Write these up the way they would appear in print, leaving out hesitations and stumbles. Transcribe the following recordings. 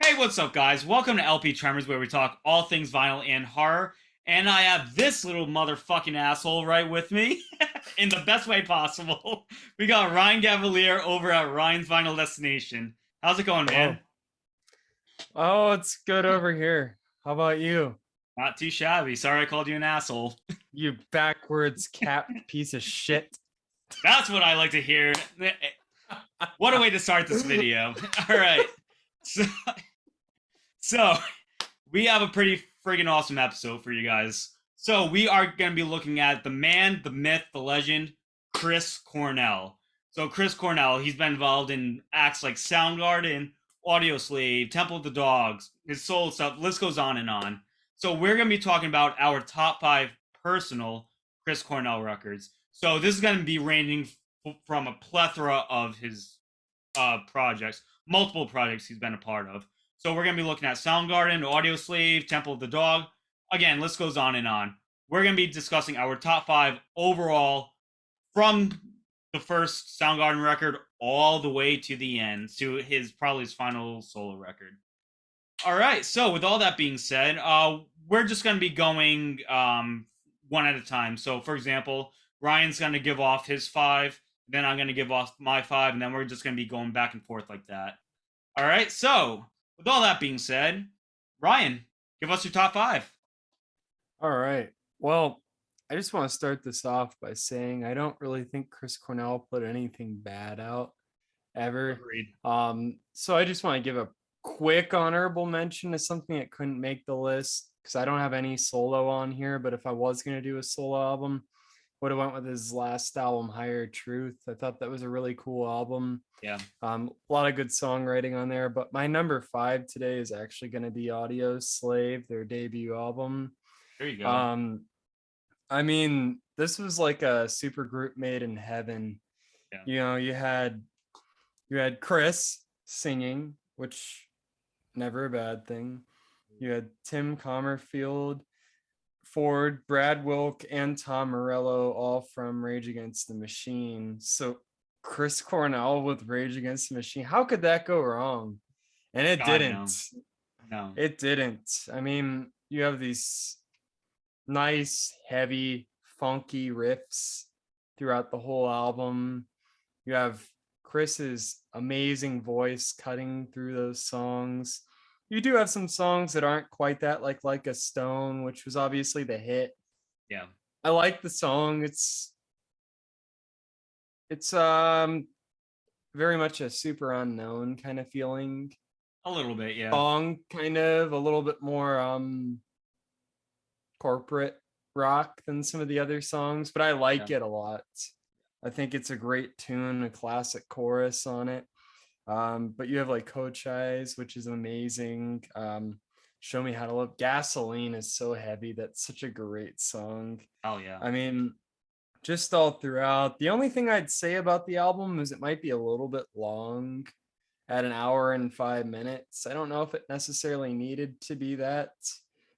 Hey, what's up, guys? Welcome to LP Tremors, where we talk all things vinyl and horror. And I have this little motherfucking asshole right with me, in the best way possible. We got Ryan Gavalier over at Ryan's Vinyl Destination. How's it going, man? Hello. Oh, it's good over here. How about you? Not too shabby. Sorry I called you an asshole. You backwards capped piece of shit. That's what I like to hear. What a way to start this video. All right. So, so we have a pretty friggin' awesome episode for you guys. So we are going to be looking at the man, the myth, the legend, Chris Cornell. So Chris Cornell, he's been involved in acts like Soundgarden, Audio Slave, Temple of the Dogs, his soul stuff, list goes on and on. So we're going to be talking about our top 5 personal Chris Cornell records. So this is going to be ranging from a plethora of his projects, multiple projects he's been a part of. So we're going to be looking at Soundgarden, Audio Slave, Temple of the Dog. Again, list goes on and on. We're going to be discussing our top 5 overall from the first Soundgarden record all the way to the end, to probably his final solo record. All right, so with all that being said, we're just going to be going one at a time. So, for example, Ryan's going to give off his 5, then I'm going to give off my 5, and then we're just going to be going back and forth like that. All right, so with all that being said, Ryan, give us your top 5. All right. Well, I just want to start this off by saying I don't really think Chris Cornell put anything bad out ever. Agreed. So I just want to give a quick honorable mention to something that couldn't make the list because I don't have any solo on here, but if I was going to do a solo album, would have went with his last album, Higher Truth. I thought that was a really cool album. Yeah. A lot of good songwriting on there, but my number 5 today is actually going to be Audio Slave, their debut album. There you go. I mean, this was like a super group made in heaven. Yeah. You know, you had Chris singing, which never a bad thing. You had Tim Commerfield, Ford, Brad Wilk, and Tom Morello, all from Rage Against the Machine. So Chris Cornell with Rage Against the Machine, how could that go wrong? And it didn't. No. It didn't. I mean, you have these nice, heavy, funky riffs throughout the whole album. You have Chris's amazing voice cutting through those songs. You do have some songs that aren't quite that, like a Stone, which was obviously the hit. Yeah. I like the song. It's very much a Super Unknown kind of feeling. A little bit, yeah. Song, kind of a little bit more corporate rock than some of the other songs, but I like it a lot. I think it's a great tune, a classic chorus on it. But you have like Coach Eyes, which is amazing. Show Me How to Love. Gasoline is so heavy. That's such a great song. Oh yeah. I mean, just all throughout. The only thing I'd say about the album is it might be a little bit long at 1 hour and 5 minutes. I don't know if it necessarily needed to be that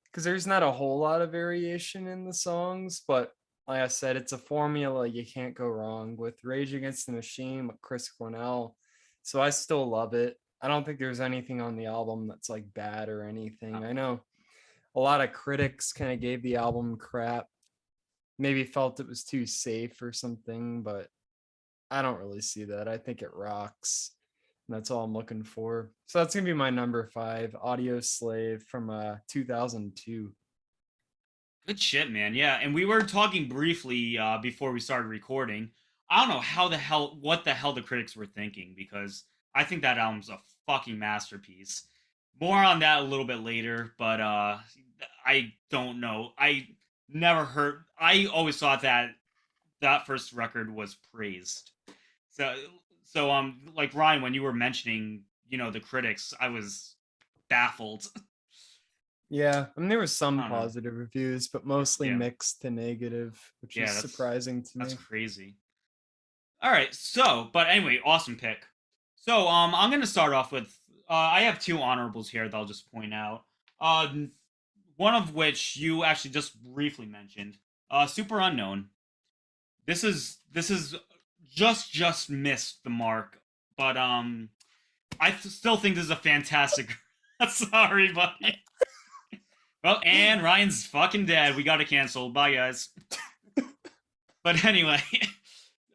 because there's not a whole lot of variation in the songs, but like I said, it's a formula you can't go wrong with. Rage Against the Machine with Chris Cornell. So I still love it. I don't think there's anything on the album that's like bad or anything. I know a lot of critics kind of gave the album crap, maybe felt it was too safe or something, but I don't really see that. I think it rocks. And that's all I'm looking for. So that's going to be my number 5, Audio Slave from 2002. Good shit, man. Yeah, and we were talking briefly before we started recording. I don't know what the hell the critics were thinking, because I think that album's a fucking masterpiece. More on that a little bit later, but I don't know. I always thought that first record was praised. So like Ryan, when you were mentioning, the critics, I was baffled. Yeah, I mean, there was some positive reviews, but mostly mixed to negative, which is surprising to me. That's crazy. All right, but anyway, awesome pick. So I'm gonna start off with I have 2 honorables here that I'll just point out. One of which you actually just briefly mentioned. Super Unknown. This is just missed the mark, but I still think this is a fantastic Sorry, buddy. Well, and Ryan's fucking dead. We got to cancel. Bye, guys. But anyway,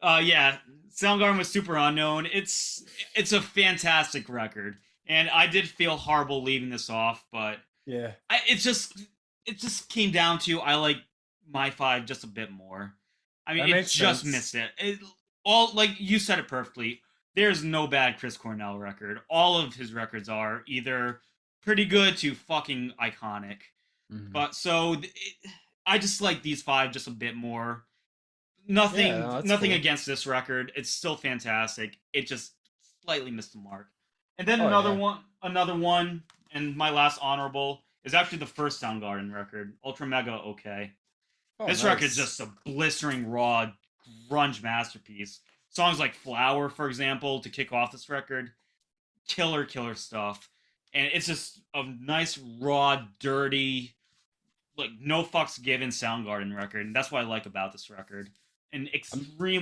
yeah, Soundgarden was Super Unknown. It's a fantastic record, and I did feel horrible leaving this off, but Yeah. it just came down to I like My Five just a bit more. I mean, That it makes just sense. missed it. All like you said it perfectly. There's no bad Chris Cornell record. All of his records are either pretty good to fucking iconic. Mhm. But I just like these five just a bit more. Yeah, no, that's Nothing cool. against this record. It's still fantastic. It just slightly missed the mark. And then Oh yeah. another one, and my last honorable is actually the first Soundgarden record, Ultra Mega OK. Oh, This record is nice. just a blistering raw grunge masterpiece. Songs like Flower, for example, to kick off this record, killer stuff. And it's just a nice, raw, dirty, like no fucks given Soundgarden record. And that's what I like about this record. And I'm,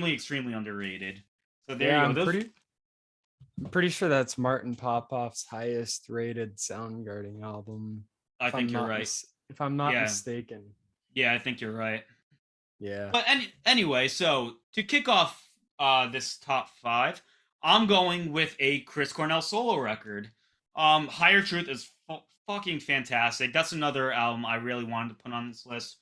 extremely underrated. So there yeah, you go. I'm Those pretty sure that's Martin Popoff's highest rated Soundgarden album. I think you're right. If I'm not Yeah. mistaken. Yeah, I think you're right. Yeah. But anyway, so to kick off this top five, I'm going with a Chris Cornell solo record. Higher Truth is fucking fantastic. That's another album I really wanted to put on this list.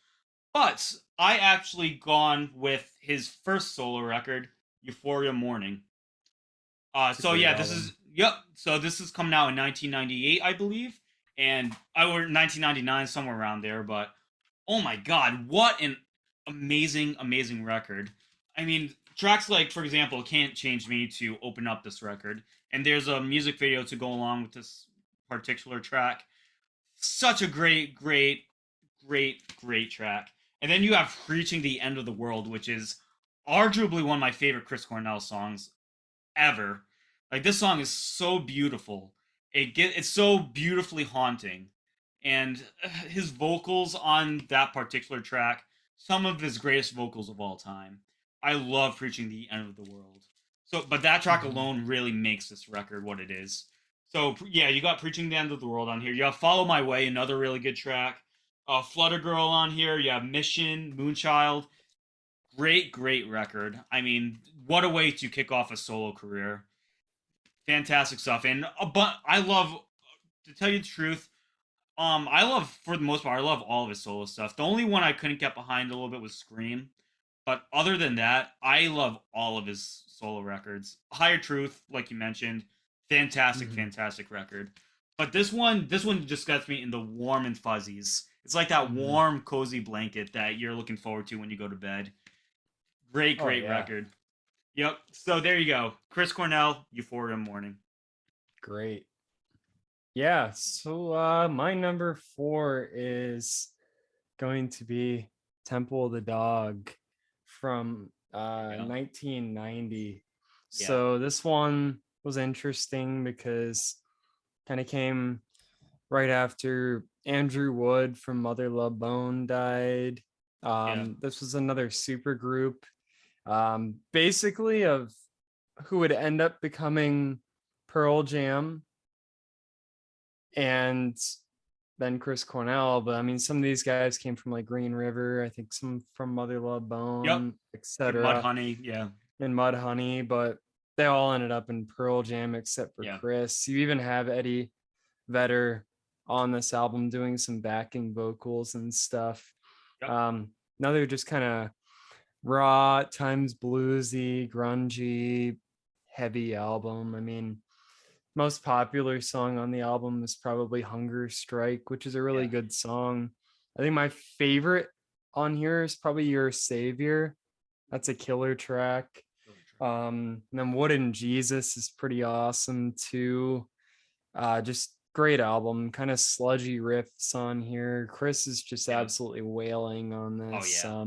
But I actually gone with his first solo record, Euphoria Morning. It's a So great yeah, this album. is yep. So this is coming out in 1998, I believe, and I were 1999 somewhere around there. But oh my god, what an amazing record! I mean, tracks like, for example, "Can't Change Me" to open up this record, and there's a music video to go along with this particular track. Such a great track. And then you have "Reaching the End of the World," which is arguably one of my favorite Chris Cornell songs ever. Like this song is so beautiful. It's so beautifully haunting, and his vocals on that particular track, some of his greatest vocals of all time. I love "Preaching the End of the World." So, but that track Mhm. alone really makes this record what it is. So yeah, you got "Preaching the End of the World" on here. You have "Follow My Way," another really good track. "Flutter Girl" on here. You have "Mission," "Moonchild." Great record. I mean, what a way to kick off a solo career. Fantastic stuff. And but I love, to tell you the truth, I love, for the most part, I love all of his solo stuff. The only one I couldn't get behind a little bit was Scream. But other than that, I love all of his solo records. Higher Truth, like you mentioned, Mhm. fantastic record. But this one just gets me in the warm and fuzzies. It's like that Mhm. warm, cozy blanket that you're looking forward to when you go to bed. Oh Great yeah. record. Yep. So there you go. Chris Cornell, Euphoria Morning. Great. Yeah, so my number 4 is going to be Temple of the Dog from There you go. 1990. Yeah. So this one was interesting because kind of came right after Andrew Wood from Mother Love Bone died. Yeah. This was another super group, basically of who would end up becoming Pearl Jam and then Chris Cornell. But I mean, some of these guys came from like Green River, I think some from Mother Love Yep. Bone, Mud etc., Honey. Yeah. and Mudhoney. But they all ended up in Pearl Jam except for Yeah. Chris. You even have Eddie Vedder on this album doing some backing vocals and stuff. Yep. Another just kind of raw, at times bluesy, grungy, heavy album. I mean, most popular song on the album is probably Hunger Strike, which is a really Yeah. good song. I think my favorite on here is probably Your Savior. That's a killer track. And then Wooden Jesus is pretty awesome too. Just great album, kind of sludgy riffs on here. Chris is just Yeah. absolutely wailing on Oh this. yeah.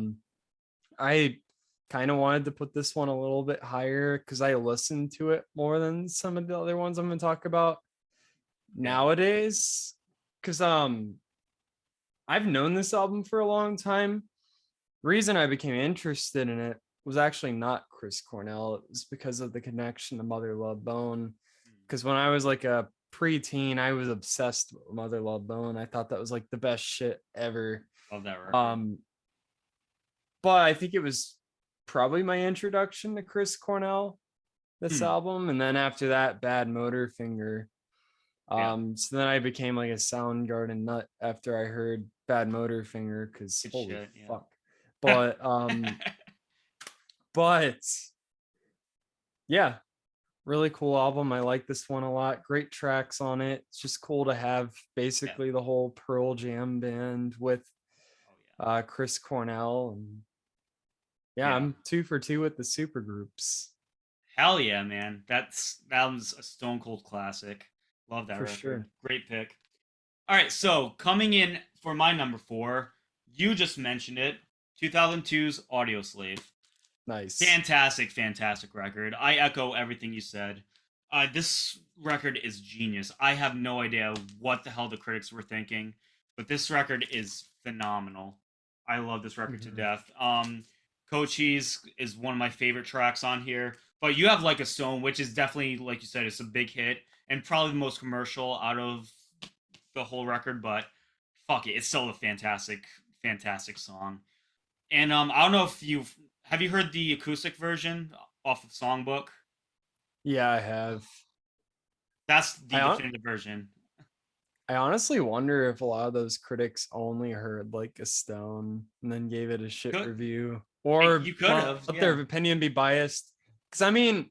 I kind of wanted to put this one a little bit higher because I listened to it more than some of the other ones I'm going to talk about Yeah. nowadays. Because I've known this album for a long time. Reason I became interested in it was actually not Chris Cornell. It was because of the connection to Mother Love Bone. Because when I was like a preteen, I was obsessed with Mother Love Bone. I thought that was like the best shit ever. Love that record. But I think it was probably my introduction to Chris Cornell, this Hmm. album, and then after that, Bad Motorfinger. Yeah. So then I became like a Soundgarden nut after I heard Bad Motorfinger, because Good holy shit, yeah. fuck. But yeah, really cool album. I like this one a lot. Great tracks on it. It's just cool to have basically the whole Pearl Jam band with Oh, yeah. Chris Cornell. And yeah, Yeah. I'm 2 for 2 with the super groups. Hell yeah, man. That was a stone cold classic. Love that For record. sure. Great pick. All right, so coming in for my number 4, you just mentioned it, 2002's Audio Slave. Nice. Fantastic, fantastic record. I echo everything you said. This record is genius. I have no idea what the hell the critics were thinking, but this record is phenomenal. I love this record to death. Cochise is one of my favorite tracks on here, but you have Like a Stone, which is definitely, like you said, it's a big hit and probably the most commercial out of the whole record, but fuck it, it's still a fantastic, fantastic song. And I don't know if you heard the acoustic version off of Songbook. Yeah, I have. That's the I definitive version. honestly wonder if a lot of those critics only heard Like a Stone and then gave it a shit Could, review, or you could have, let yeah. their opinion be biased. Because I mean,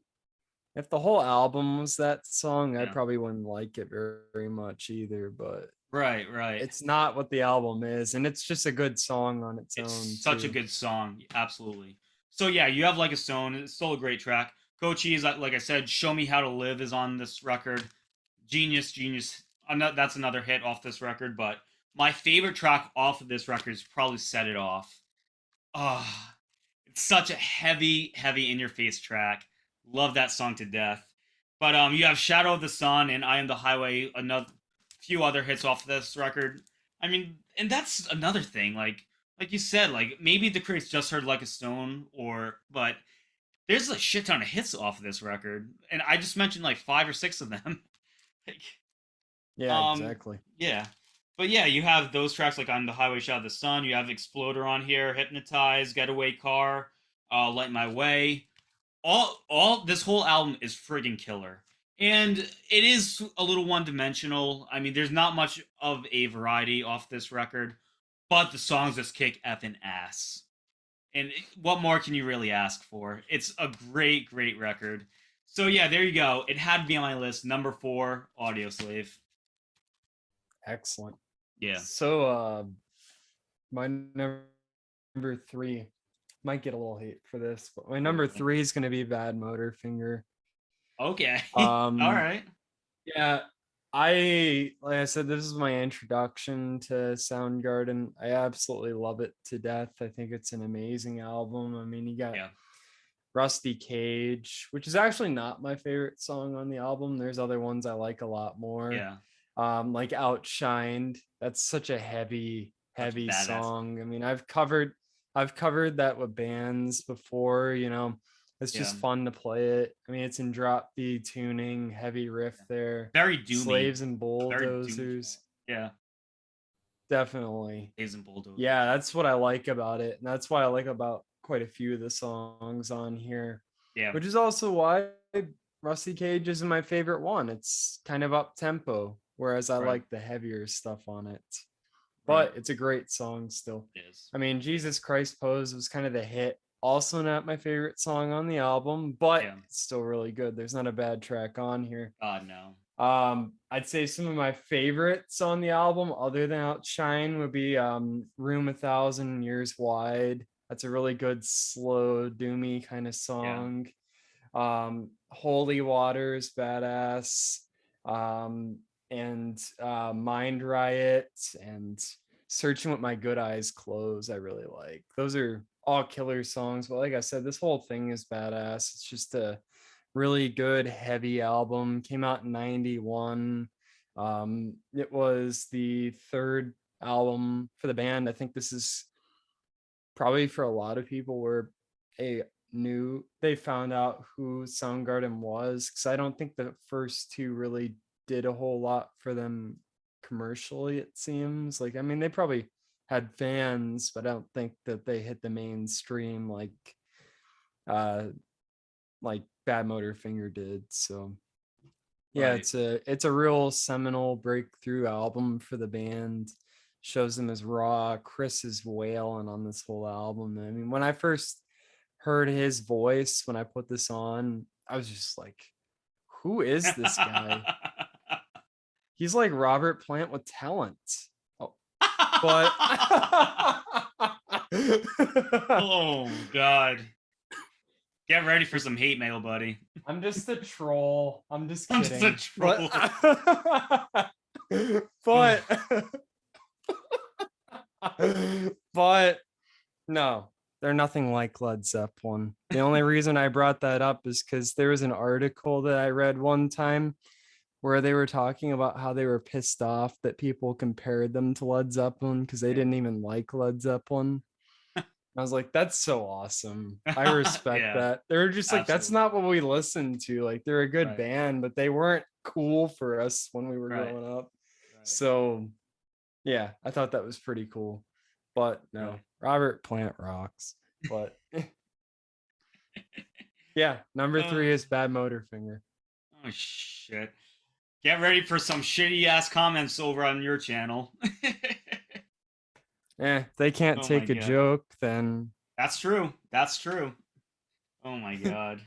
if the whole album was that song, I Yeah. probably wouldn't like it very much either. But Right. it's not what the album is, and it's just a good song on its It's own such a too. good song, absolutely. So yeah, you have Like a Stone. It's still a great track. Cochise, like I said, Show Me How to Live is on this record. Genius, genius. That's another hit off this record. But my favorite track off of this record is probably Set It Off. Oh, it's such a heavy, heavy in your face track. Love that song to death. But you have Shadow of the Sun and I Am the Highway, another few other hits off this record. I mean, and that's another thing. Like you said, like maybe the critics just heard Like a Stone, but there's a shit ton of hits off of this record, and I just mentioned like 5 or 6 of them. like, Yeah, exactly. yeah. But yeah, you have those tracks like On the Highway, Shot of the Sun. You have Exploder on here, Hypnotize, Getaway Car, Light My Way. All this whole album is friggin' killer. And it is a little one dimensional. I mean, there's not much of a variety off this record, but the songs just kick effing ass. And what more can you really ask for? It's a great, great record. So yeah, there you go. It had to be on my list. Number 4, Audio Slave. Excellent. Yeah. So my number 3 might get a little hate for this, but my number 3 is going to be Bad Motorfinger. Okay. All right. Yeah, like I said, this is my introduction to Soundgarden. I absolutely love it to death. I think it's an amazing album. I mean, you got Rusty Cage, which is actually not my favorite song on the album. There's other ones I like a lot more. Yeah. Like Outshined. That's such a heavy song. I mean, I've covered that with bands before, It's just fun to play it. I mean, it's in drop B tuning, heavy riff there. Very doomy. Slaves and Bulldozers. Yeah. Definitely. Slaves and Bulldozers. Yeah, that's what I like about it. And that's what I like about quite a few of the songs on here. Yeah. Which is also why Rusty Cage isn't my favorite one. It's kind of up tempo, whereas I like the heavier stuff on it. But it's a great song still. It is. I mean, Jesus Christ Pose was kind of the hit. Also not my favorite song on the album, but it's still really good. There's not a bad track on here. God, no. I'd say some of my favorites on the album, other than Outshine, would be Room 1,000 Years Wide. That's a really good, slow, doomy kind of song. Holy Waters, badass. And Mind Riot and Searching with My Good Eyes Closed, I really like. Those are all killer songs, but like I said, this whole thing is badass. It's just a really good heavy album. Came out in 91. It was the 3rd album for the band. I think this is probably for a lot of people where they found out who Soundgarden was, because I don't think the first 2 really did a whole lot for them commercially, it seems. Like, I mean, they probably had fans, but I don't think that they hit the mainstream uh like Bad Motorfinger did. So yeah, Right. it's a real seminal breakthrough album for the band. Shows them as raw. Chris is wailing on this whole album. I mean, when I first heard his voice when I put this on, I was just like, who is this guy? He's like Robert Plant with talent. Oh, but Oh God. Get ready for some hate mail, buddy. I'm just a troll. I'm just I'm kidding. just a troll. But but no, they're nothing like Led Zeppelin. The only reason I brought that up is because there was an article that I read one time where they were talking about how they were pissed off that people compared them to Led Zeppelin because they didn't even like Led Zeppelin. I was like, that's so awesome. I respect Yeah, that. They were just like, that's absolutely. not what we listened to. Like, they're a good Right. band, but they weren't cool for us when we were Right. growing up. Right. So yeah, I thought that was pretty cool. But no, Right. Robert Plant rocks. But yeah, number 3 is Bad Motorfinger. Oh shit. Get ready for some shitty ass comments over on your channel. They can't Oh my take a God. joke, then That's true. That's true. Oh my God.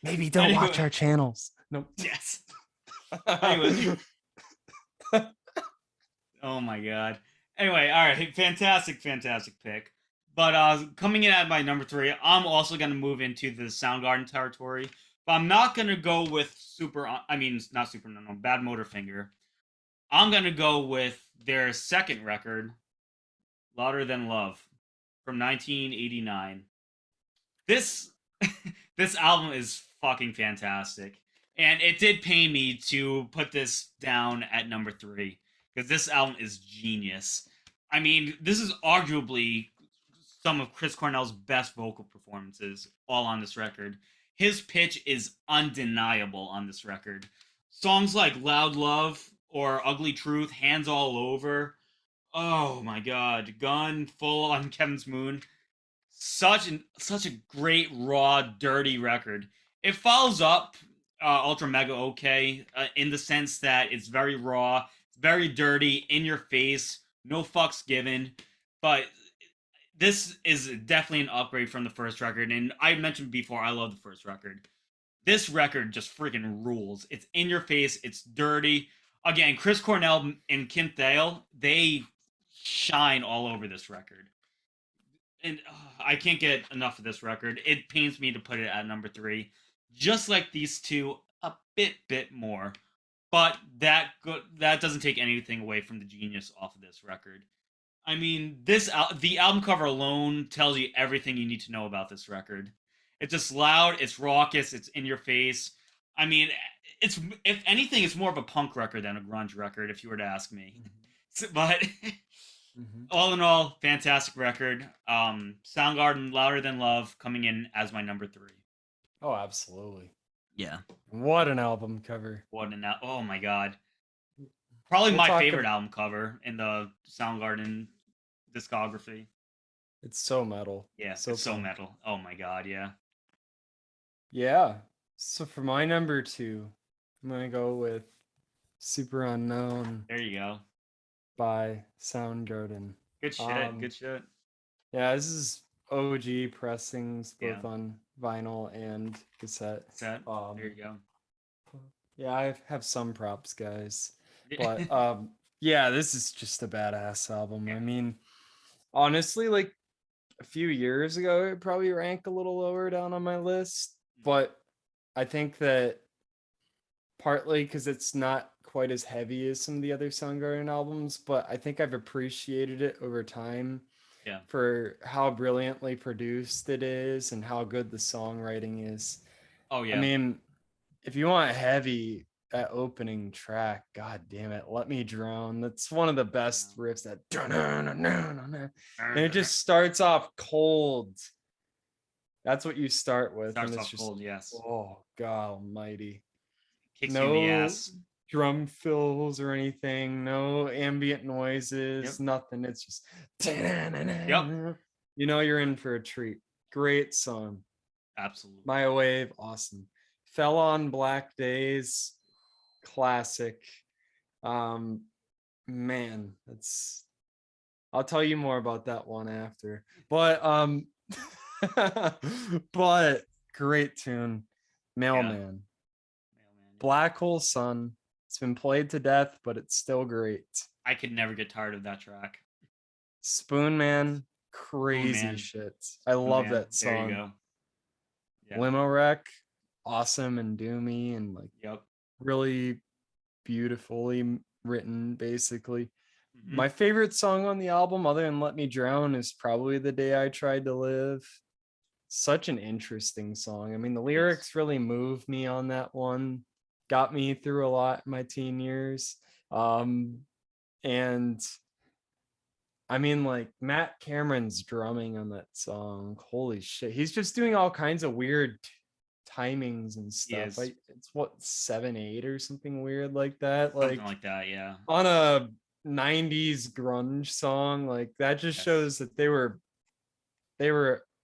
maybe don't watch Anyway. our channels. Nope. Yes. Anyway. Oh my God. Anyway, all right, fantastic pick. But coming in at my number 3, I'm also gonna move into the Soundgarden territory. But I'm not gonna go with not super, no, Bad Motorfinger. I'm gonna go with their second record, Louder Than Love, from 1989. This this album is fucking fantastic, and it did pain me to put this down at number 3 because this album is genius. I mean, this is arguably some of Chris Cornell's best vocal performances, all on this record. His pitch is undeniable on this record. Songs like Loud Love or Ugly Truth, Hands All Over. Oh my God, Gun, Full on Kevin's Moon. Such a great, raw, dirty record. It follows up Ultra Mega OK in the sense that it's very raw, it's very dirty, in your face, no fucks given. But this is definitely an upgrade from the first record. And I mentioned before, I love the first record. This record just freaking rules. It's in your face. It's dirty. Again, Chris Cornell and Kim Thale, they shine all over this record. And I can't get enough of this record. It pains me to put it at number 3. Just like these two, a bit more. But that doesn't take anything away from the genius off of this record. I mean, the album cover alone tells you everything you need to know about this record. It's just loud, it's raucous, it's in your face. I mean, it's if anything, it's more of a punk record than a grunge record, if you were to ask me. But all in all, fantastic record. Soundgarden, Louder Than Love, coming in as my number 3. Oh, absolutely. Yeah. What an album cover. Oh my God. Probably We'll my favorite album cover in the Soundgarden discography. It's so metal. Yeah, so it's so metal. Oh my God, yeah. Yeah. So for my number 2, I'm gonna go with Super Unknown. There you go. By Soundgarden. Good shit. Good shit. Yeah, this is OG pressings, both on vinyl and cassette. There you go. Yeah, I have some props, guys. But yeah, this is just a badass album. I mean, honestly, like a few years ago, it probably rank a little lower down on my list. But I think that partly because it's not quite as heavy as some of the other Soundgarden albums, but I think I've appreciated it over time for how brilliantly produced it is and how good the songwriting is. Oh yeah. I mean, if you want heavy, that opening track, god damn it, Let Me Drown. That's one of the best riffs. That and it just starts off cold. That's what you start with. Starts off cold, yes. Oh God Almighty. Kicks you in the No ass. drum fills or anything, no ambient Yep. noises, nothing. It's just Yep. you know you're in for a treat. Great song. Absolutely. My Wave, awesome. Fell on Black Days, classic. Um man, that's I'll tell you more about that one after. But but great tune. Mailman. Mailman, yeah. Black Hole Sun. It's been played to death, but it's still great. I could never get tired of that track. Spoonman, crazy Man. shit. I love Man. that There you song. go. Yeah. Limo Wreck, awesome and doomy and like Yep. really beautifully written, basically. Mhm. My favorite song on the album, other than Let Me Drown, is probably The Day I Tried to Live. Such an interesting song. I mean, the lyrics really moved me on that one, got me through a lot in my teen years. And I mean, like Matt Cameron's drumming on that song. Holy shit. He's just doing all kinds of weird timings and stuff. It's what 7/8 or something weird like that. Something like that, yeah. On a 90s grunge song, like that just shows that they were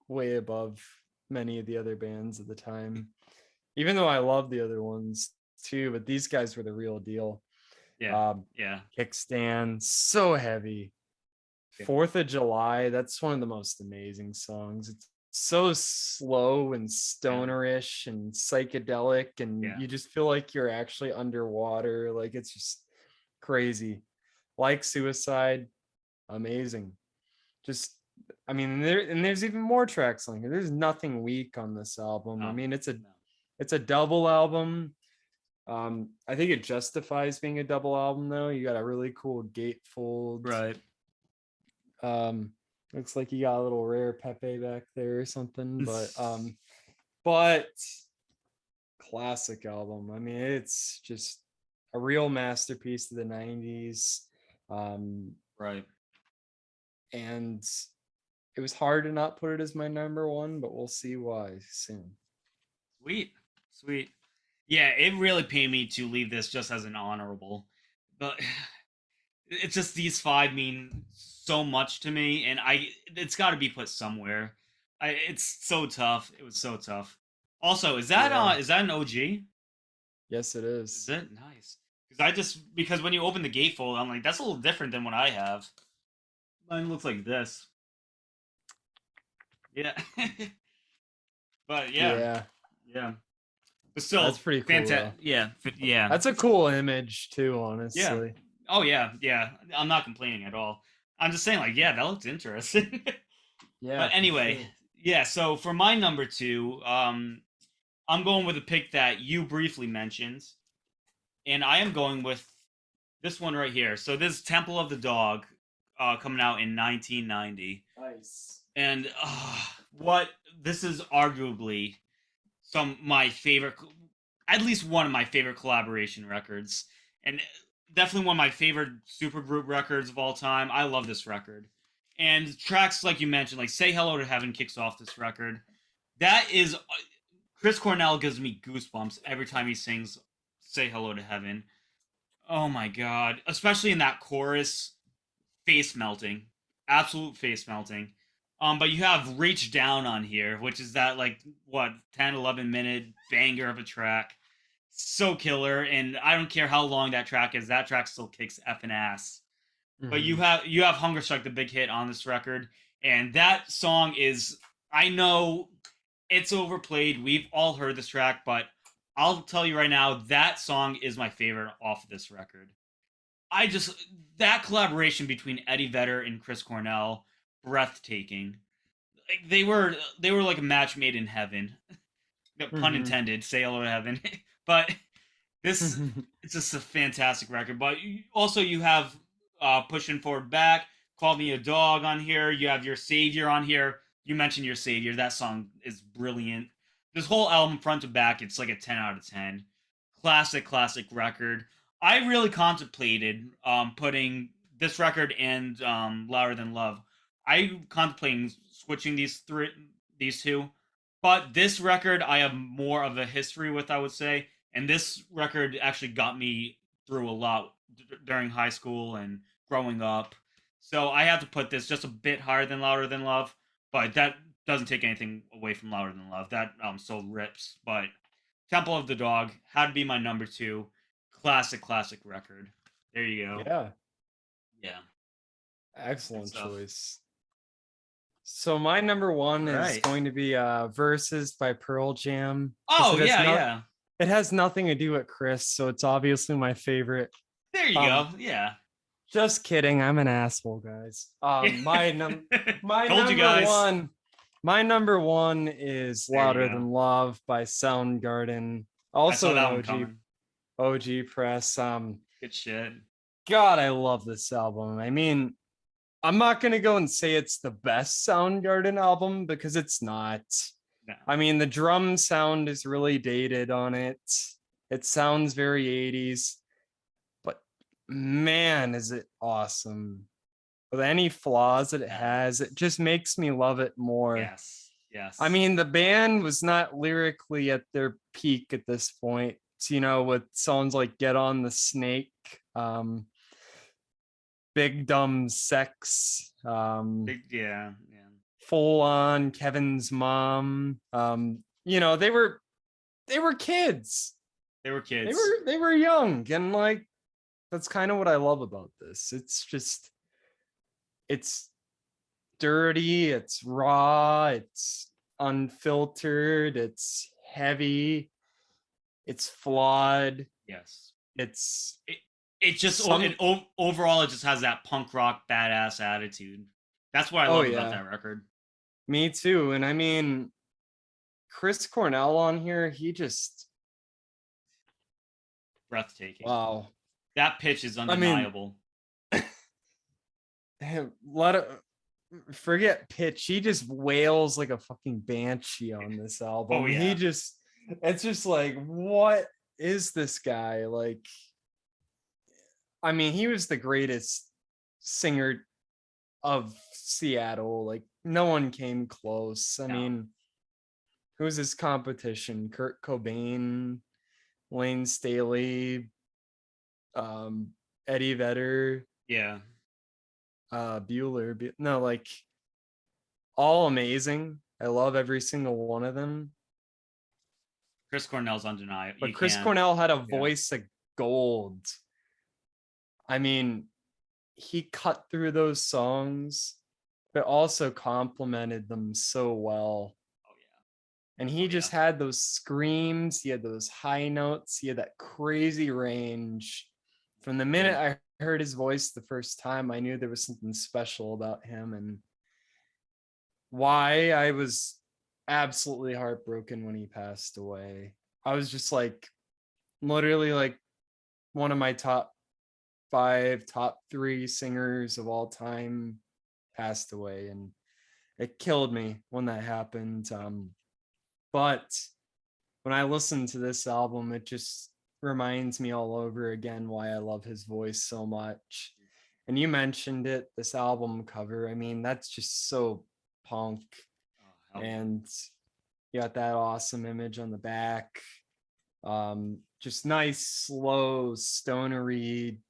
way above many of the other bands at the time. Even though I love the other ones too, but these guys were the real deal. Yeah. Kickstand, so heavy. 4th of July, that's one of the most amazing songs. It's so slow and stonerish and psychedelic, and you just feel like you're actually underwater. Like it's just crazy. Like Suicide, amazing. Just I mean, there's even more tracks on here. There's nothing weak on this album. I mean, it's a double album. I think it justifies being a double album though. You got a really cool gatefold. Right. Looks like you got a little rare Pepe back there or something, but classic album. I mean, it's just a real masterpiece of the 90s. Right. And it was hard to not put it as my number one, but we'll see why soon. Sweet. Yeah, it really pained me to leave this just as an honorable, but it's just these 5 mean so much to me, and it's got to be put somewhere. It's so tough. It was so tough. Also, is that an OG? Yes, it is. Is it? Nice. Because when you open the gatefold, I'm like, that's a little different than what I have. Mine looks like this. Yeah. But yeah. But still, that's pretty cool. Fantastic. Yeah. That's a cool image too, honestly. Yeah. Oh yeah. I'm not complaining at all. I'm just saying, like, yeah, that looks interesting. Yeah. But anyway, sure. So for my number 2, I'm going with a pick that you briefly mentioned, and I am going with this one right here. So this is Temple of the Dog, coming out in 1990. Nice. And this is arguably my favorite, at least one of my favorite collaboration records, and definitely one of my favorite supergroup records of all time. I love this record, and tracks like you mentioned, like "Say Hello to Heaven" kicks off this record. That is, Chris Cornell gives me goosebumps every time he sings "Say Hello to Heaven." Oh my god, especially in that chorus, face melting, absolute face melting. But you have Reach Down on here, which is that, like, 10-11 minute banger of a track. So killer, and I don't care how long that track is, that track still kicks effing ass. Mm-hmm. But you have Hunger Strike, the big hit on this record, and that song is, I know it's overplayed, we've all heard this track, but I'll tell you right now, that song is my favorite off of this record. That collaboration between Eddie Vedder and Chris Cornell, breathtaking. Like they were like a match made in heaven. Pun intended. Say hello to heaven. But it's just a fantastic record. But you have Pushing Forward Back, Call Me a Dog on here. You have Your Savior on here. You mentioned Your Savior. That song is brilliant. This whole album, front to back, it's like a 10 out of 10. Classic record. I really contemplated putting this record and Louder Than Love. I contemplating switching these two, but this record I have more of a history with, I would say, And this record actually got me through a lot during high school and growing up. So I have to put this just a bit higher than Louder Than Love, but that doesn't take anything away from Louder Than Love. That still rips. But Temple of the Dog had to be my number two. Classic record. There you go. Yeah, Yeah. excellent choice. So my number one is going to be Versus by Pearl Jam. Oh, yeah. It has nothing to do with Chris, so it's obviously my favorite. There you go. Yeah. Just kidding. I'm an asshole, guys. My number one is Louder Than Love by Soundgarden. Also an OG press. Good shit. God, I love this album. I mean, I'm not gonna go and say it's the best Soundgarden album because it's not. No. I mean, the drum sound is really dated on it. It sounds very 80s, but man, is it awesome. With any flaws that it has, it just makes me love it more. Yes. I mean, the band was not lyrically at their peak at this point, you know, with songs like Get on the Snake, Big Dumb Sex, Full On, Kevin's Mom. You know, they were kids. They were young, and like that's kind of what I love about this. It's dirty, it's raw, it's unfiltered, it's heavy, it's flawed. Yes. Overall it just has that punk rock badass attitude. That's what I love about that record. Me too. And I mean, Chris Cornell on here, he just breathtaking. Wow. That pitch is undeniable. I mean, forget pitch. He just wails like a fucking banshee on this album. Oh, yeah. It's just like, what is this guy? Like, I mean, he was the greatest singer of Seattle. Like, no one came close. I mean, who's his competition? Kurt Cobain, Lane Staley, Eddie Vedder. Yeah. Bueller. No, like, all amazing. I love every single one of them. Chris Cornell's undeniable. But Chris Cornell had a voice of gold. I mean, he cut through those songs, but also complimented them so well. Oh, yeah. And he just had those screams. He had those high notes. He had that crazy range. From the minute I heard his voice the first time, I knew there was something special about him, and why I was absolutely heartbroken when he passed away. I was just like, literally like one of my top 5, top 3 singers of all time passed away, and it killed me when that happened. But when I listen to this album, it just reminds me all over again why I love his voice so much. And you mentioned it, this album cover. I mean, that's just so punk. And you got that awesome image on the back. Just nice, slow, stonery,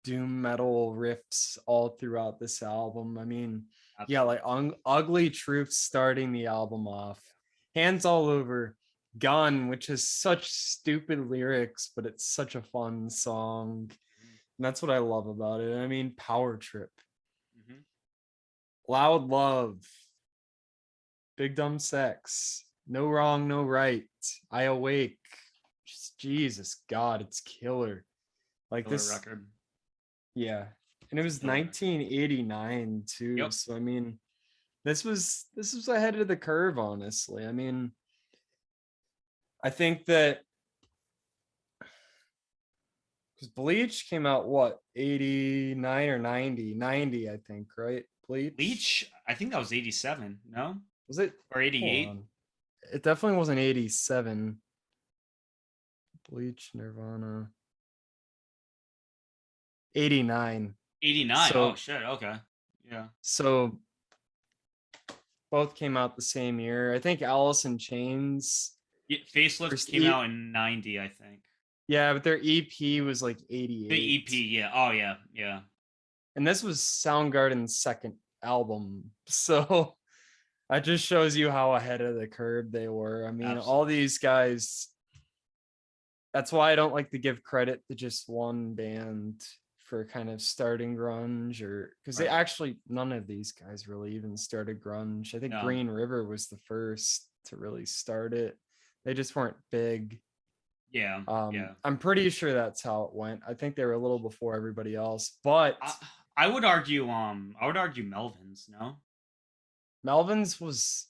doom metal riffs all throughout this album. I mean, like Ugly Truth starting the album off. Hands All Over, Gun, which has such stupid lyrics, but it's such a fun song. And that's what I love about it. I mean, Power Trip, Loud Love, Big Dumb Sex, No Wrong, No Right, I Awake. Just, Jesus God, it's killer. Like killer this record. Yeah. And it was 1989 too. Yep. So I mean, this was ahead of the curve, honestly. I mean, I think that because Bleach came out what, 89 or 90, I think, right? Bleach, I think that was 87. No, was it, or 88? It definitely wasn't 87. Bleach, Nirvana, 89. 89. Oh shit. Okay. Yeah. So both came out the same year. I think Alice in Chains. Facelift came out in 90, I think. Yeah, but their EP was like 88. The EP, yeah. Oh yeah, yeah. And this was Soundgarden's second album. So that just shows you how ahead of the curve they were. I mean, all Absolutely. these guys, that's why I don't like to give credit to just one band for kind of starting grunge, or because they Right. actually, none of these guys really even started grunge. I think No. Green River was the first to really start it. They just weren't big. Yeah. Yeah. I'm pretty sure that's how it went. I think they were a little before everybody else, but I, I would argue. I would argue Melvins. No. Melvin's was,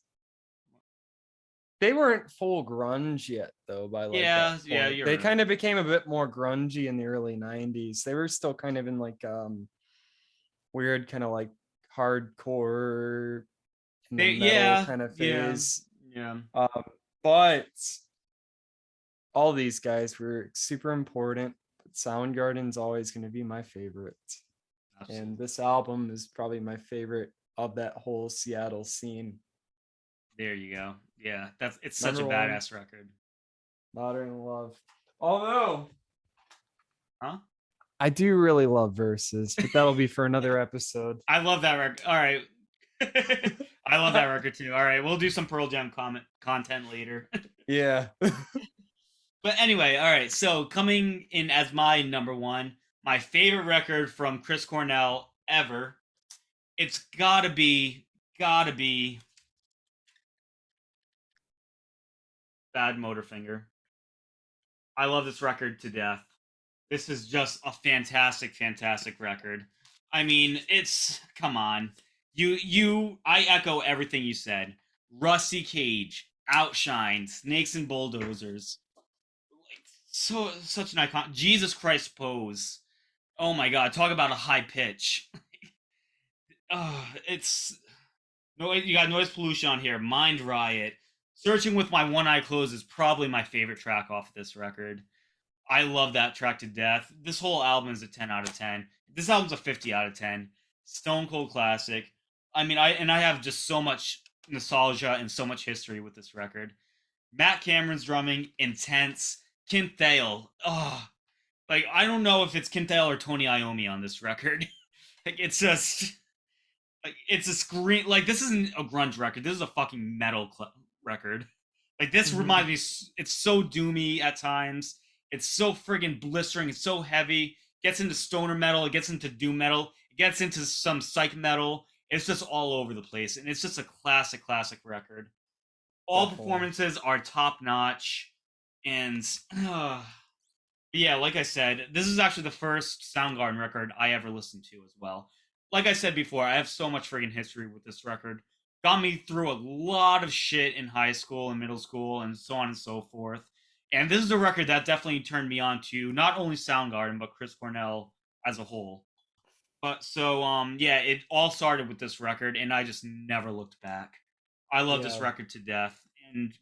they weren't full grunge yet though by like that Yeah. Yeah. point. You're They right. kind of became a bit more grungy in the early 90s. They were still kind of in like weird kind of like hardcore in the They. metal Yeah. kind of Yeah. phase. Yeah. But all these guys were super important. But Soundgarden's always going to be my favorite. Absolutely. And this album is probably my favorite of that whole Seattle scene. There you go. Yeah. It's such a Number one, badass record. Modern Love. Although Huh? I do really love Verses, but that'll be for another episode. I love that record. All right. I love that record too. All right, we'll do some Pearl Jam content later. Yeah. But anyway, all right. So coming in as my number one, my favorite record from Chris Cornell ever. It's gotta be Bad Motorfinger. I love this record to death. This is just a fantastic, fantastic record. I mean, it's come on. I echo everything you said. Rusty Cage, Outshine, Snakes and Bulldozers. Like so such an icon. Jesus Christ Pose. Oh my god, talk about a high pitch. It's no, you got Noise Pollution on here. Mind Riot. Searching with My One Eye Closed is probably my favorite track off of this record. I love that track to death. This whole album is a 10 out of 10. This album's a 50 out of 10. Stone cold classic. I mean, I have just so much nostalgia and so much history with this record. Matt Cameron's drumming, intense. Kim Thale. Oh, like I don't know if it's Kim Thale or Tony Iommi on this record. Like it's just like it's a screen. Like this isn't a grunge record. This is a fucking metal record. Like this Mhm. reminds me. It's so doomy at times. It's so friggin' blistering. It's so heavy. Gets into stoner metal. It gets into doom metal. It gets into some psych metal. It's just all over the place, and it's just a classic, classic record. All Definitely. performances are top notch, and yeah, like I said, this is actually the first Soundgarden record I ever listened to as well. Like I said before, I have so much friggin' history with this record. Got me through a lot of shit in high school and middle school and so on and so forth. And this is a record that definitely turned me on to not only Soundgarden but Chris Cornell as a whole. But so yeah, it all started with this record and I just never looked back. I love this Yeah. record to death. And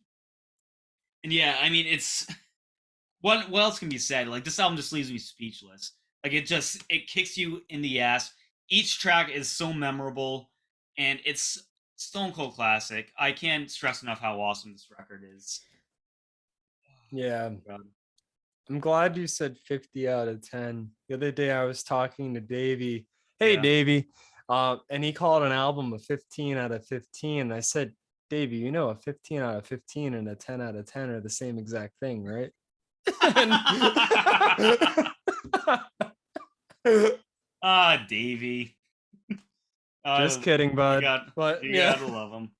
yeah, I mean it's what else can be said? Like this album just leaves me speechless. Like it kicks you in the ass. Each track is so memorable, and it's stone cold classic. I can't stress enough how awesome this record is. Yeah. God. I'm glad you said 50 out of 10. The other day I was talking to Davey. Hey, Yeah. Davey. And he called an album a 15 out of 15. And I said, Davey, you know, a 15 out of 15 and a 10 out of 10 are the same exact thing, right? Ah, Davey. Just kidding, You bud. got But you yeah. gotta love him.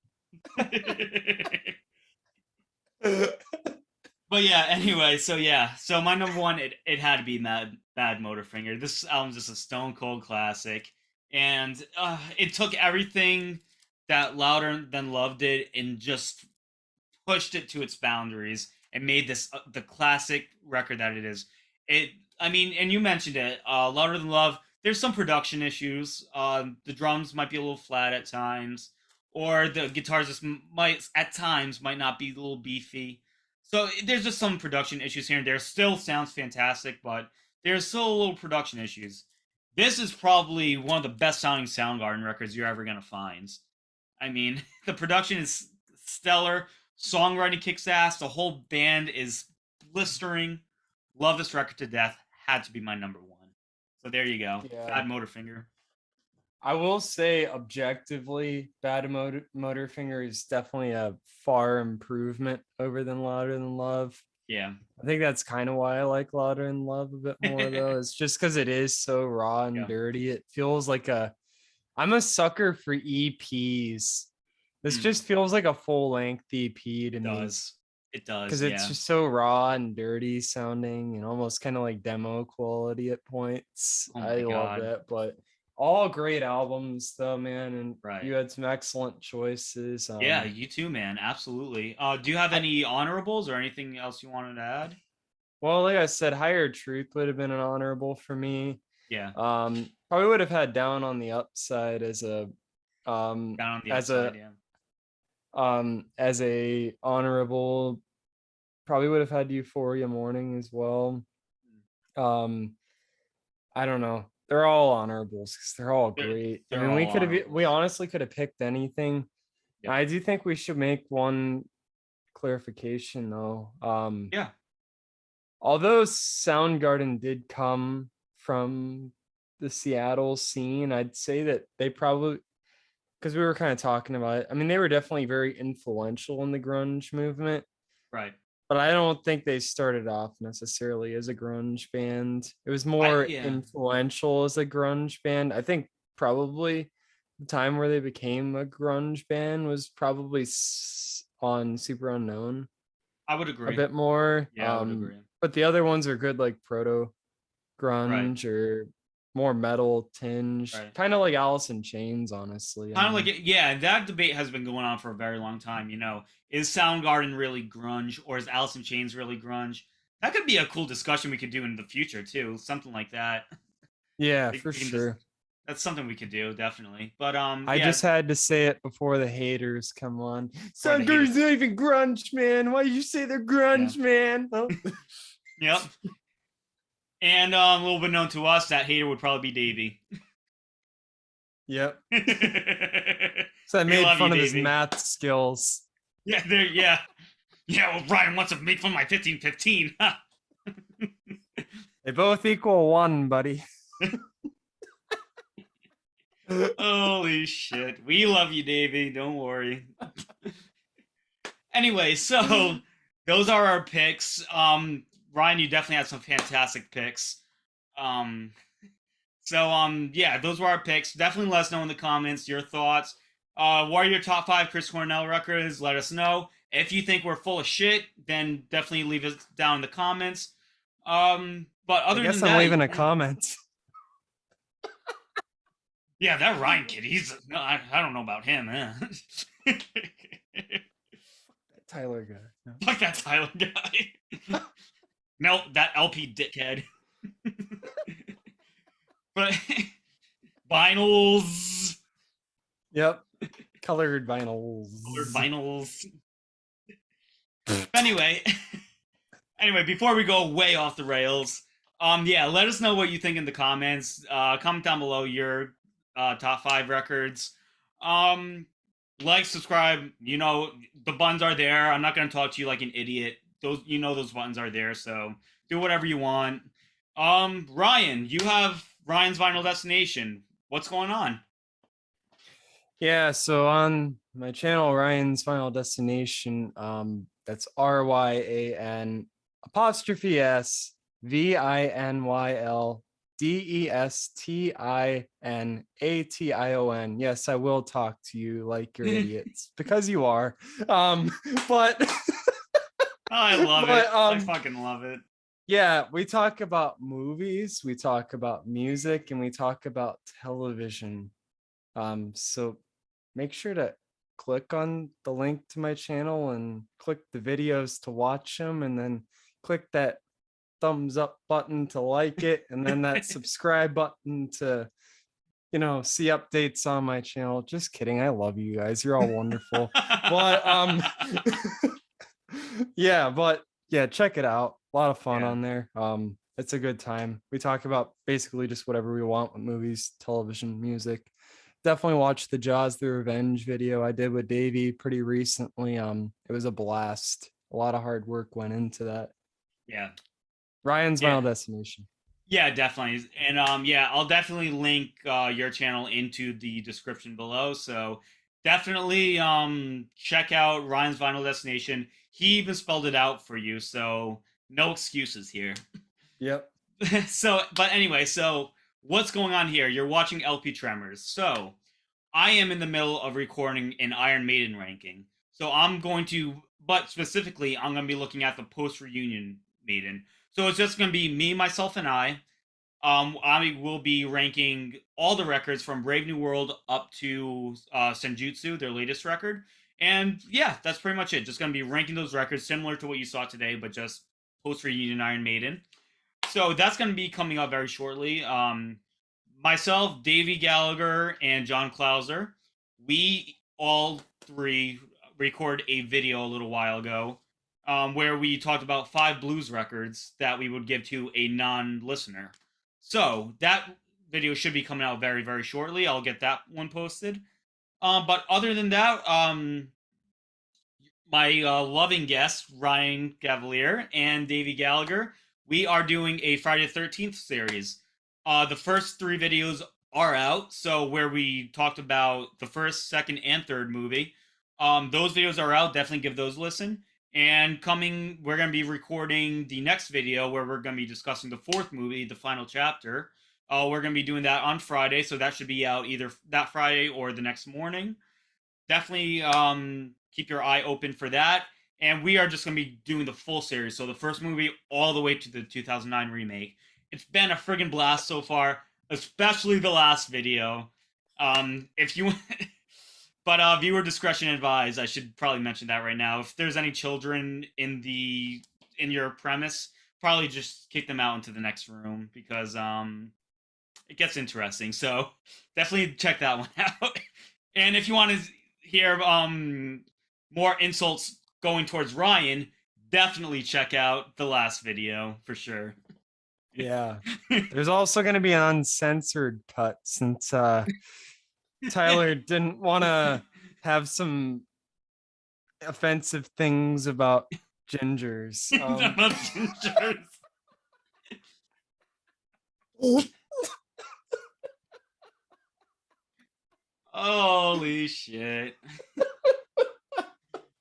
But yeah, anyway, so yeah, so my number one, it had to be Bad Motorfinger. This album's just a stone cold classic, and it took everything that Louder Than Love did and just pushed it to its boundaries and made this the classic record that it is. It, I mean, and you mentioned it, Louder Than Love. There's some production issues. The drums might be a little flat at times, or the guitars just might at times might not be a little beefy. So there's just some production issues here and there. Still sounds fantastic, but there's still a little production issues. This is probably one of the best sounding Soundgarden records you're ever gonna find. I mean, the production is stellar. Songwriting kicks ass. The whole band is blistering. Love this record to death. Had to be my number one. So there you go. Yeah. Bad Motorfinger. I will say objectively, Motorfinger is definitely a far improvement over than Louder Than Love. Yeah. I think that's kind of why I like Louder Than Love a bit more though. It's just because it is so raw and dirty. It feels like I'm a sucker for EPs. This just feels like a full length EP to me. It does. Because it's just so raw and dirty sounding and almost kind of like demo quality at points. I love that. But all great albums though, man. And you had some excellent choices. Yeah, you too, man. Absolutely. Do you have any honorables or anything else you wanted to add? Well, like I said, Higher Truth would have been an honorable for me. Yeah. Probably would have had Down on the Upside as a as a honorable. Probably would have had Euphoria Morning as well. I don't know. They're all honorables because they're all great. I mean, we honestly could have picked anything. Yep. I do think we should make one clarification though. Yeah. Although Soundgarden did come from the Seattle scene, I'd say that they probably, because we were kind of talking about it, I mean, they were definitely very influential in the grunge movement. Right. But I don't think they started off necessarily as a grunge band. It was more influential as a grunge band. I think probably the time where they became a grunge band was probably on Super Unknown. I would agree. A bit more. Yeah, I would agree. But the other ones are good, like proto grunge or more metal tinge, kind of like Alice in Chains, honestly. Kind of like it, yeah. That debate has been going on for a very long time. You know, is Soundgarden really grunge or is Alice in Chains really grunge? That could be a cool discussion we could do in the future too. Something like that. Yeah, for sure. That's something we could do, definitely. But I just had to say it before the haters come on. Soundgarden's not even grunge, man. Why did you say they're grunge, man? Oh. Yep. And a little bit known to us, that hater would probably be Davey. Yep. So I made fun of his math skills. Yeah, yeah. Well, Ryan wants to make fun of my 15-15. They both equal 1, buddy. Holy shit. We love you, Davey. Don't worry. Anyway, so those are our picks. Ryan, you definitely had some fantastic picks. Yeah, those were our picks. Definitely let us know in the comments your thoughts. What are your top 5 Chris Cornell records? Let us know. If you think we're full of shit, then definitely leave it down in the comments. But other than that, I'm leaving a comment. Yeah, that Ryan kid, I don't know about him, man. Fuck that Tyler guy. No. Fuck that Tyler guy. No, that LP dickhead. But vinyls. Yep. Colored vinyls. Anyway, before we go way off the rails, let us know what you think in the comments. Comment down below your top 5 records. Like, subscribe. You know, the buttons are there. I'm not gonna talk to you like an idiot. Those buttons are there, so do whatever you want. Ryan, you have Ryan's Vinyl Destination. What's going on? Yeah, so on my channel, Ryan's Vinyl Destination, that's RYAN apostrophe S VINYL DESTINATION. Yes, I will talk to you like you're idiots because you are. But I love it. I fucking love it. Yeah, we talk about movies, we talk about music, and we talk about television. So make sure to click on the link to my channel and click the videos to watch them, and then click that thumbs up button to like it, and then that subscribe button to, see updates on my channel. Just kidding. I love you guys. You're all wonderful. But yeah, check it out. A lot of fun on there. It's a good time. We talk about basically just whatever we want with movies, television, music. Definitely watch the Jaws the Revenge video I did with Davey pretty recently. It was a blast. A lot of hard work went into that. Yeah. Ryan's Yeah. Vinyl Destination. Yeah, definitely. And yeah, I'll definitely link your channel into the description below. So definitely check out Ryan's Vinyl Destination. He even spelled it out for you, so no excuses here. Yep. So, but anyway, so what's going on here? You're watching LP Tremors. So I am in the middle of recording an Iron Maiden ranking. So I'm going to, but specifically, I'm going to be looking at the post reunion Maiden. So it's just going to be me, myself, and I. I will be ranking all the records from Brave New World up to Senjutsu, their latest record. And yeah, that's pretty much it. Just going to be ranking those records similar to what you saw today, but just post reunion Iron Maiden. So that's going to be coming up very shortly. Myself, Davey Gallagher, and John Clauser, we all three record a video a little while ago where we talked about 5 blues records that we would give to a non-listener. So that video should be coming out very, very shortly. I'll get that one posted. But other than that, my loving guests, Ryan Gavalier and Davey Gallagher, we are doing a Friday the 13th series. The first 3 videos are out, so where we talked about the first, second, and third movie. Those videos are out. Definitely give those a listen. And coming, we're going to be recording the next video where we're going to be discussing the 4th movie, the final chapter. We're going to be doing that on Friday, so that should be out either that Friday or the next morning. Definitely keep your eye open for that. And we are just going to be doing the full series. So the first movie all the way to the 2009 remake. It's been a friggin' blast so far, especially the last video. If you but viewer discretion advised. I should probably mention that right now. If there's any children in your premise, probably just kick them out into the next room because it gets interesting. So definitely check that one out. And if you want to hear more insults going towards Ryan, definitely check out the last video for sure. Yeah. There's also going to be an uncensored cut since Tyler didn't want to have some offensive things about gingers. About gingers. Holy shit.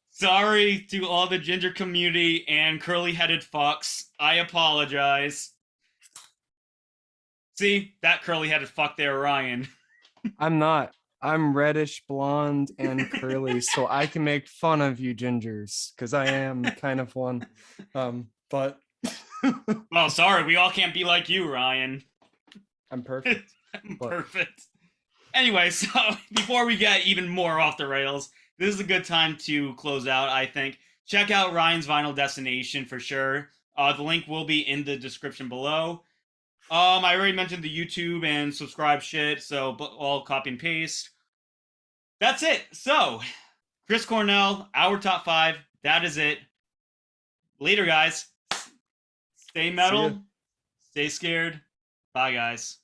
Sorry to all the ginger community and curly-headed fucks. I apologize. See, that curly-headed fuck there, Ryan. I'm not. I'm reddish blonde and curly, so I can make fun of you gingers because I am kind of one. But well, sorry, we all can't be like you, Ryan. I'm perfect. I'm perfect. Anyway, so before we get even more off the rails, this is a good time to close out, I think. Check out Ryan's Vinyl Destination for sure. The link will be in the description below. I already mentioned the YouTube and subscribe shit, so all copy and paste. That's it. So, Chris Cornell, our top 5. That is it. Later, guys. Stay metal. Stay scared. Bye, guys.